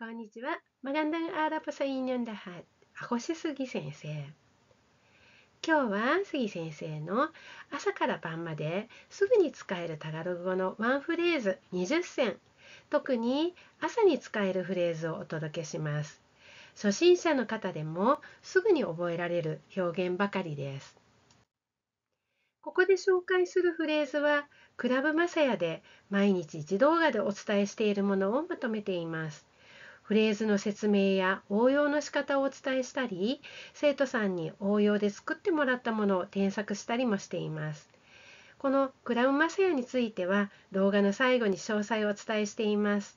こんにちは。Magandang araw po sa inyong lahat. Ako si Sugi 先生。今日は杉先生の朝から晩まですぐに使えるタガログ語のワンフレーズ20選、特に朝に使えるフレーズをお届けします。初心者の方でもすぐに覚えられる表現ばかりです。ここで紹介するフレーズはクラブマサヤで毎日1動画でお伝えしているものをまとめています。フレーズの説明や応用の仕方をお伝えしたり、生徒さんに応用で作ってもらったものを添削したりもしています。このクラウンマセヤについては動画の最後に詳細をお伝えしています。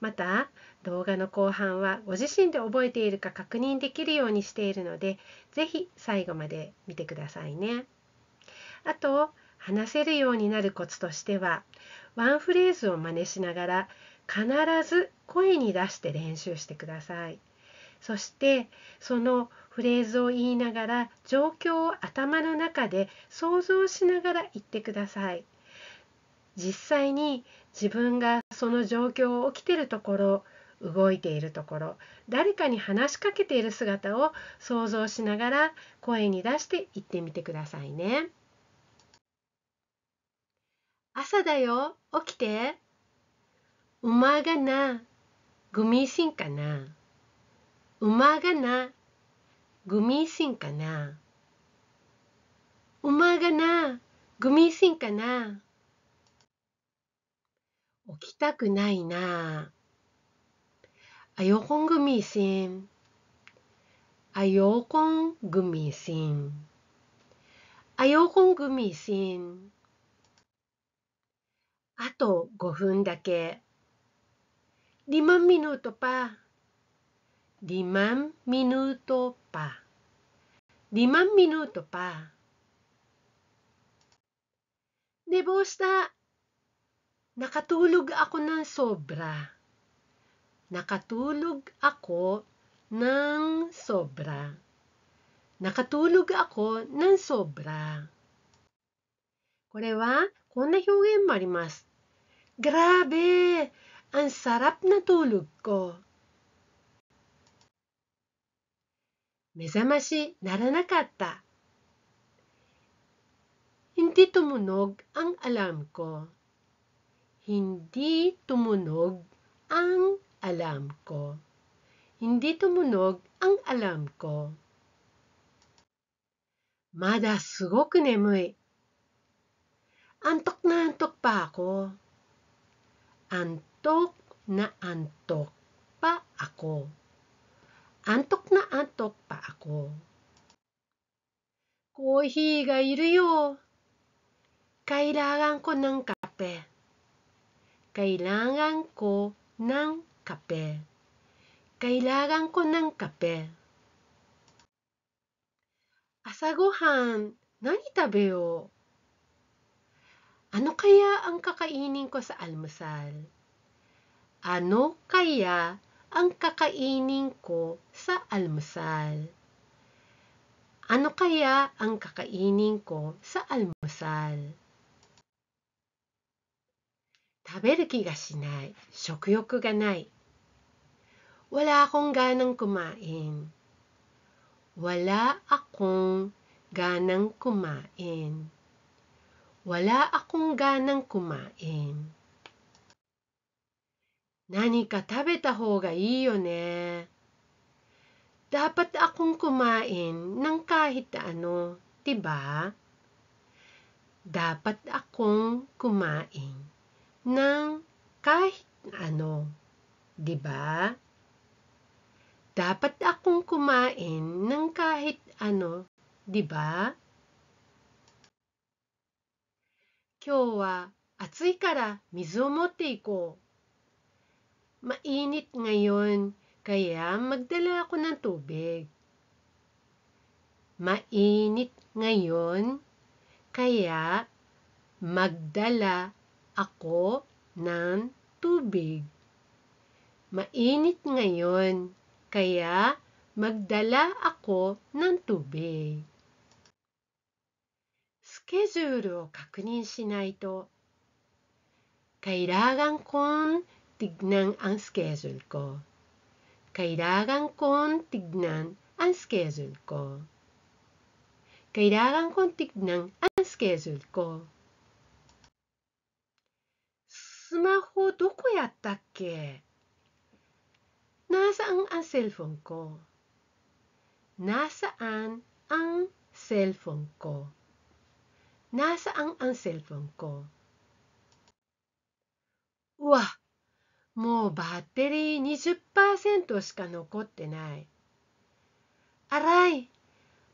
また、動画の後半はご自身で覚えているか確認できるようにしているので、ぜひ最後まで見てくださいね。あと、話せるようになるコツとしては、ワンフレーズを真似しながら必ず声に出して練習してください。そしてそのフレーズを言いながら状況を頭の中で想像しながら言ってください。実際に自分がその状況を起きているところ、動いているところ、誰かに話しかけている姿を想像しながら声に出して言ってみてくださいね。朝だよ、起きて。Umaga na, gumising ka na. Umaga na, gumising ka na. Umaga na, gumising ka na. 起きたくないな。Ayokong gumising. Ayokong gumising. Ayokong gumising. あと5分だけ。Limang minuto pa. Limang minuto pa. Limang minuto pa. 寝坊した。Nakatulog ako ng sobra. Nakatulog ako ng sobra. Nakatulog ako ng sobra. これはこんな表現もあります。Grabe! Ang sarap na tulog ko. 目覚ましならなかった。Hindi tumunog ang alarm ko. Hindi tumunog ang alarm ko. Hindi tumunog ang alarm ko. まだすごく眠い。Antok na antok pa ako. Antok na antok pa ako. Antok na antok pa ako. コーヒーがいるよ。Kailangan ko ng kape. Kailangan ko ng kape. Kailangan ko ng kape. 朝ごはん、何食べよう。Ano kaya ang kakainin ko sa almusal? Ano kaya ang kakainin ko sa almusal? Ano kaya ang kakainin ko sa almusal? 食べる気がしない。食欲がない。Wala akong ganang kumain. Wala akong ganang kumain. Wala akong ganang kumain. 何か食べた方がいいよね。Dapat akong kumain ng kahit ano, 'di ba? Dapat akong kumain ng kahit ano, 'di ba? Dapat akong kumain ng kahit ano, 'di ba? 今日は暑いから水を持っていこう。Mainit ngayon, kaya magdala ako ng tubig. Mainit ngayon, kaya magdala ako ng tubig. Mainit ngayon, kaya magdala ako ng tubig. Schedule を確認しないと。Kailangan kong tignan ang schedule ko. Kailangan kong tignan ang schedule ko. Kailangan kong tignan ang schedule ko. スマホどこやったっけ? Nasaan ang cellphone ko? Nasaan ang cellphone ko? Nasaan ang cellphone ko? うわ、もうバッテリー 20% しか残ってない。Aray,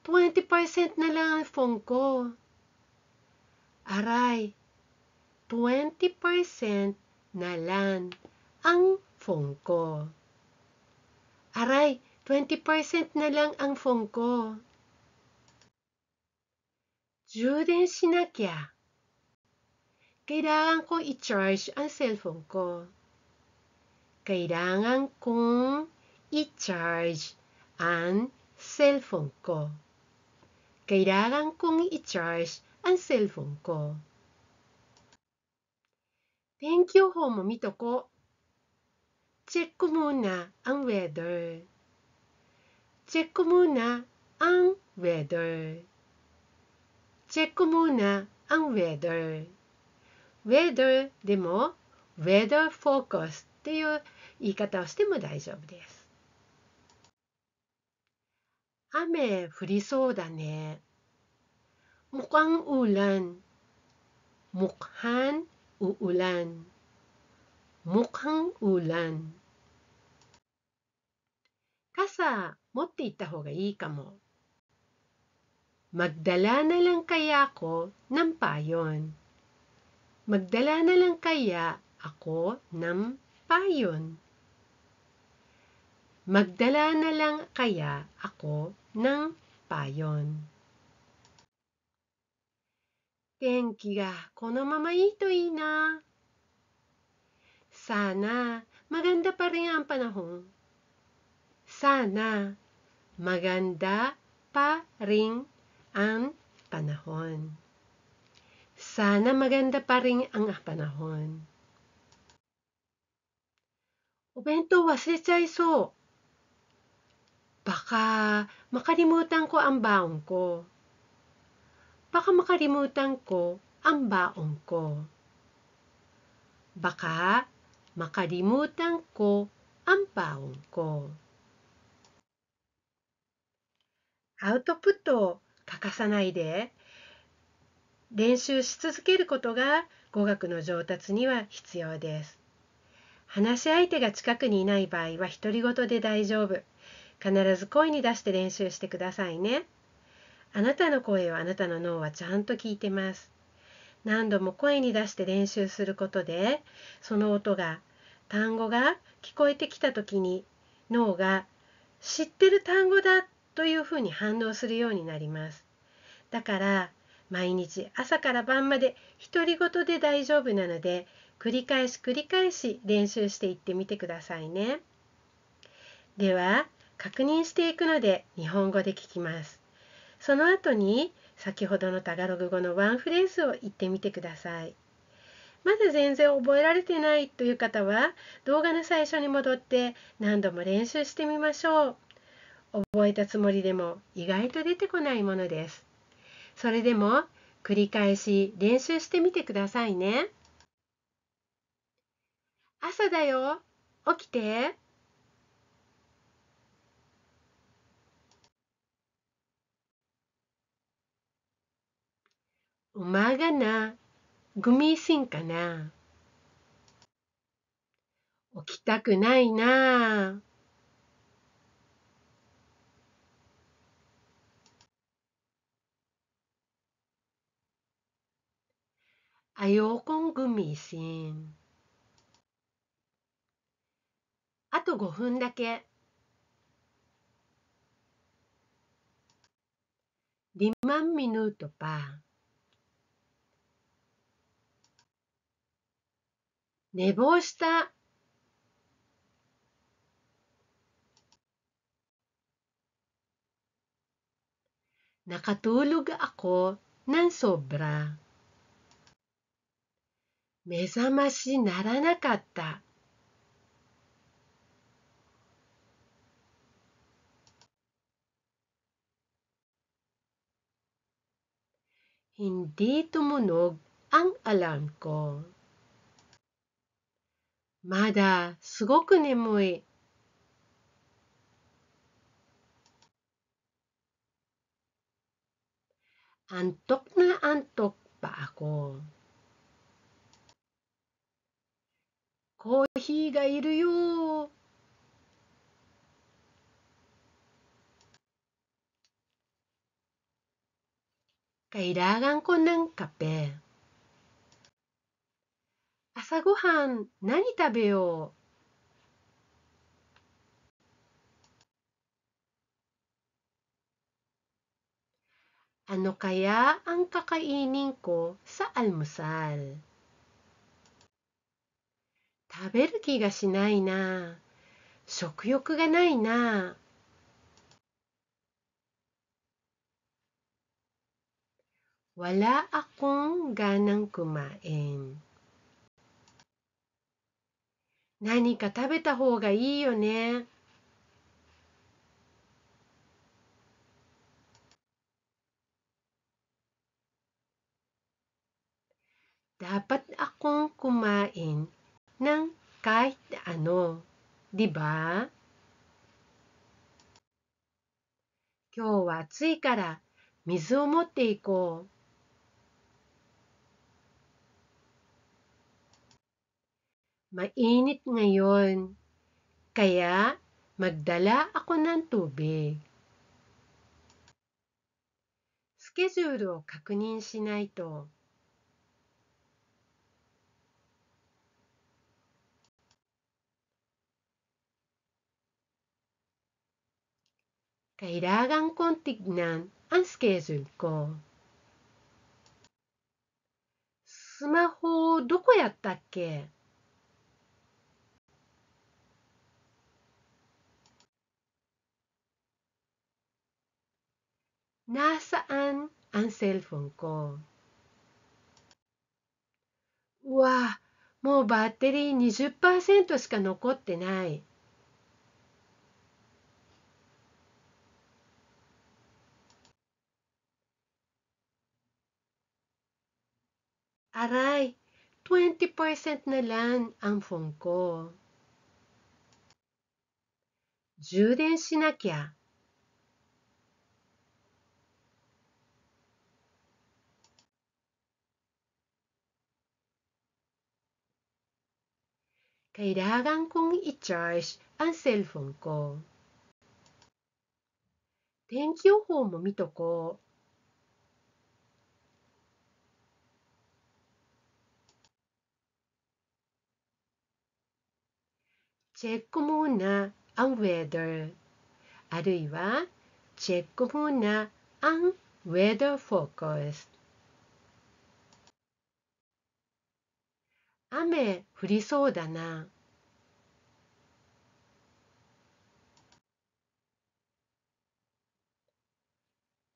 20% na lang ang phone ko. Aray, 20% na lang ang phone ko. Aray, 20% na lang ang phone ko. 充電しなきゃ。Kailangan kong i-charge ang cellphone ko. Kailangan kong i-charge ang cellphone ko. Kailangan kong i-charge ang cellphone ko. 天気予報も見とこ。Check ko muna ang weather. Check ko muna ang weather. Check ko muna ang weather. Weather でも weather focus っていう言い方をしても大丈夫です。雨降りそうだね。Mukhang ulan. Mukhang uulan. Mukhang ulan. 傘持って行った方がいいかも。Magdala na lang kaya ako ng payon. Magdala na lang kaya ako ng payon. Magdala na lang kaya ako ng payon. 天気がこのままいいといいな。Sana maganda pa rin ang panahon. Sana maganda pa rin ang panahon. Sana maganda pa rin ang panahon. お弁当忘れちゃいそう。Baka makalimutan ko ang baon ko. Baka makalimutan ko ang baon ko. Baka makalimutan ko ang baon ko. アウトプットを欠かさないで練習し続けることが語学の上達には必要です。話し相手が近くにいない場合は独り言で大丈夫。必ず声に出して練習してくださいね。あなたの声をあなたの脳はちゃんと聞いてます。何度も声に出して練習することで、その音が、単語が聞こえてきたときに脳が知ってる単語だというふうに反応するようになります。だから毎日朝から晩まで独り言で大丈夫なので、繰り返し練習していってみてくださいね。では確認していくので日本語で聞きます。その後に先ほどのタガログ語のワンフレーズを言ってみてください。まだ全然覚えられてないという方は動画の最初に戻って何度も練習してみましょう。覚えたつもりでも意外と出てこないものです。それでも繰り返し練習してみてくださいね。朝だよ。起きて。Umaga na. Gumising ka na. 起きたくないな。Ayokong gumising. あと5分だけ。5 minuto pa. 寝坊した。Nakatulog ako ng sobra. 目覚ましならなかった。Hindi tumunog ang alarm ko. Mada, すごく眠い. Antok na antok pa ako. コーヒーがいるよ. Kailangan ko ng kape. 朝ごはん何食べよう? Ano kaya ang kakainin ko sa almusal? 食べる気がしないな。食欲がないな。Wala akong ganang kumain. 何か食べた方がいいよね。Dapat akong kumain ng kahit ano, di ba? 今日は暑いから水を持っていこう。Mainit ngayon, kaya magdala ako ng tubig. スケジュールを確認しないと。Kailangan kong tignan ang schedule ko. スマホどこやったっけ? Nasaan ang cellphone ko? うわ、もうバッテリー20%しか残ってない。Aray, 20% na lang ang phone ko. 充電しなきゃ。Kailangan kong i-charge ang cellphone ko. 天気予報も見とこう。チェックmuna ang weather. あるいは、チェックmuna ang weather forecast. 雨降りそうだな。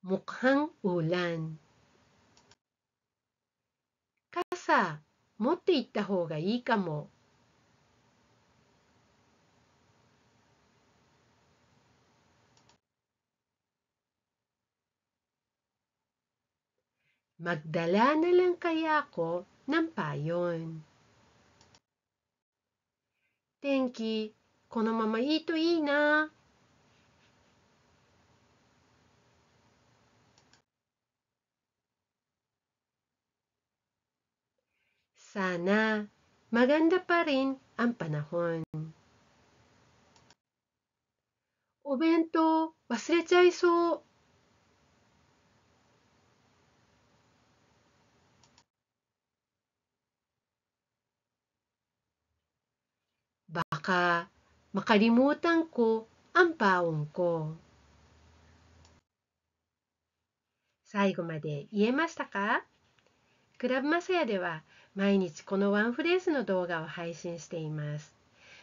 mukhang ulan. 傘持って行った方がいいかも。Magdala na lang kaya ako ng payon. 天気、このままいいといいな。Sana, maganda pa rin ang panahon. お弁当忘れちゃいそう。Baka makalimutan ko ang baon ko. 最後まで言えましたか？クラブマサヤでは毎日このワンフレーズの動画を配信しています。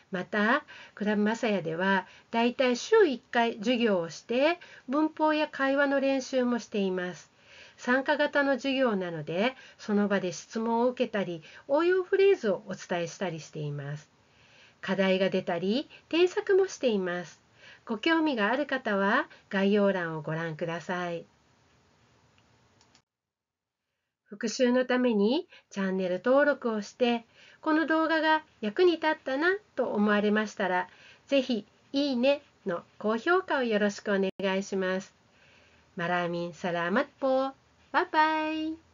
また、クラブマサヤではだいたい週1回授業をして文法や会話の練習もしています。参加型の授業なので、その場で質問を受けたり、応用フレーズをお伝えしたりしています。課題が出たり、添削もしています。ご興味がある方は概要欄をご覧ください。復習のためにチャンネル登録をして、この動画が役に立ったなと思われましたら、ぜひいいねの高評価をよろしくお願いします。マラーミンサラーマッポー。バイバイ。